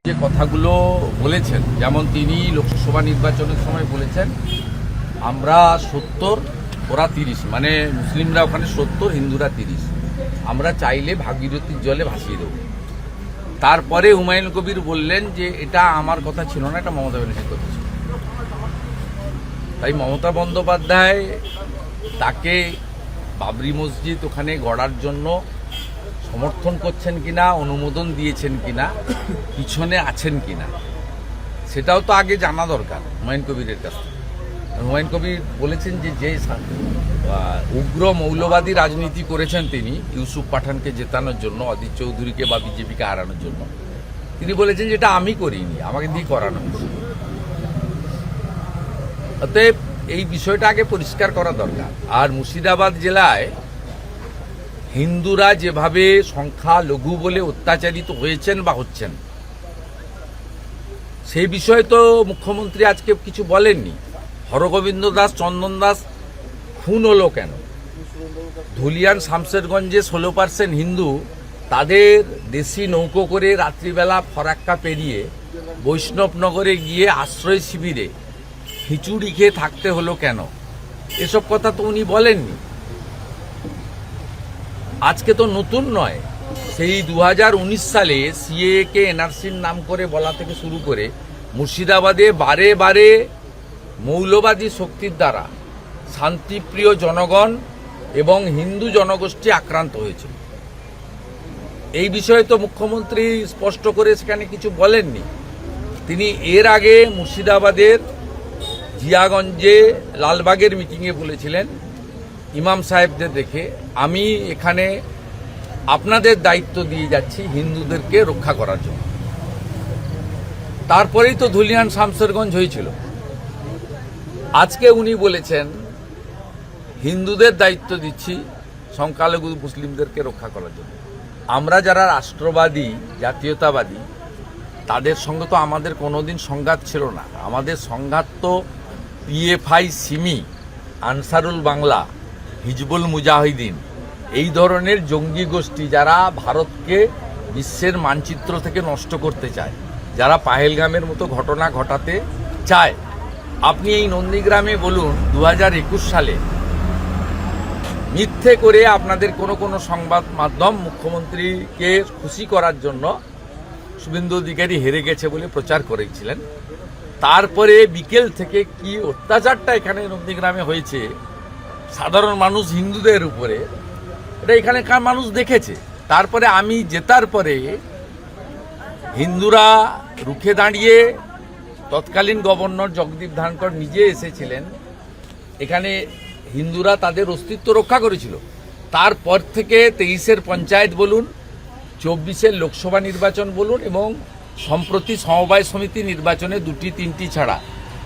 যে কথাগুলো বলেছেন, যেমন তিনি লোকসভা নির্বাচনের সময় বলেছেন আমরা 70 ওরা 30, মানে মুসলিমরা ওখানে 70, হিন্দুরা 30, আমরা চাইলে ভাগীরথীর জলে ভাসিয়ে দেব। তারপরে হুমায়ুন কবির বললেন যে এটা আমার কথা ছিল না, এটা মমতা ব্যানার্জির কথা ছিল। তাই মমতা বন্দ্যোপাধ্যায় তাকে বাবরি মসজিদ ওখানে গড়ার জন্য সমর্থন করছেন কিনা, অনুমোদন দিয়েছেন কিনা, পিছনে আছেন কিনা, সেটাও তো আগে জানা দরকার হুমায়ুন কবিরের কাছ থেকে। হুমায়ুন কবির বলেছেন যে যে উগ্র মৌলবাদী রাজনীতি করেছেন তিনি ইউসুফ পাঠানকে জেতানোর জন্য, অদিত চৌধুরীকে বা বিজেপিকে হারানোর জন্য, তিনি বলেছেন যেটা আমি করিনি, আমাকে দিয়ে করানো হয়েছে। অতএব এই বিষয়টা আগে পরিষ্কার করা দরকার। আর মুর্শিদাবাদ জেলায় হিন্দুরা যেভাবে সংখ্যালঘু বলে অত্যাচারিত হয়েছেন বা হচ্ছেন, সেই বিষয়ে তো মুখ্যমন্ত্রী আজকে কিছু বলেননি। হরগোবিন্দ দাস, চন্দন দাস খুন হলো কেন? ধুলিয়ান শামশেরগঞ্জে 16% হিন্দু তাদের দেশি নৌকো করে রাত্রিবেলা ফরাক্কা পেরিয়ে বৈষ্ণবনগরে গিয়ে আশ্রয় শিবিরে খিচুড়ি খেয়ে থাকতে হলো কেন? এসব কথা তো উনি বলেননি। আজকে তো নতুন নয়, সেই 2019 সালে সিএকে এনআরসির নাম করে বলা থেকে শুরু করে মুর্শিদাবাদে বারে বারে মৌলবাদী শক্তির দ্বারা শান্তিপ্রিয় জনগণ এবং হিন্দু জনগোষ্ঠী আক্রান্ত হয়েছিল। এই বিষয়ে তো মুখ্যমন্ত্রী স্পষ্ট করে সেখানে কিছু বলেননি। তিনি এর আগে মুর্শিদাবাদের জিয়াগঞ্জে লালবাগের মিটিংয়ে বলেছিলেন ইমাম সাহেবদের দেখে, আমি এখানে আপনাদের দায়িত্ব দিয়ে যাচ্ছি হিন্দুদেরকে রক্ষা করার জন্য। তারপরেই তো ধুলিয়ান শামশেরগঞ্জ হয়েছিল। আজকে উনি বলেছেন হিন্দুদের দায়িত্ব দিচ্ছি সংখ্যালঘু মুসলিমদেরকে রক্ষা করার জন্য। আমরা যারা রাষ্ট্রবাদী, জাতীয়তাবাদী, তাদের সঙ্গে তো আমাদের কোনোদিন সংঘাত ছিল না। আমাদের সংঘাত তো পিএফআই, সিমি, আনসারুল বাংলা, হিজবুল মুজাহিদিন, এই ধরনের জঙ্গি গোষ্ঠী যারা ভারতকে বিশ্বের মানচিত্র থেকে নষ্ট করতে চায়, যারা পাহেলগামের মতো ঘটনা ঘটাতে চায়। আপনি এই নন্দীগ্রামে বলুন 2021 সালে মিথ্যে করে আপনাদের কোনো সংবাদ মাধ্যম মুখ্যমন্ত্রীকে খুশি করার জন্য শুভেন্দু অধিকারী হেরে গেছে বলে প্রচার করেছিলেন। তারপরে বিকেল থেকে কি অত্যাচারটা এখানে নন্দীগ্রামে হয়েছে সাধারণ মানুষ হিন্দুদের উপরে, এটা এখানকার মানুষ দেখেছে। তারপরে আমি জেতার পরে হিন্দুরা রুখে দাঁড়িয়ে, তৎকালীন গভর্নর জগদীপ ধনখড় নিজে এসেছিলেন এখানে, হিন্দুরা তাদের অস্তিত্ব রক্ষা করেছিল। তারপর থেকে 23-এর পঞ্চায়েত বলুন, 24-এর লোকসভা নির্বাচন বলুন, এবং সম্প্রতি সমবায় সমিতি নির্বাচনে 2-3টি ছাড়া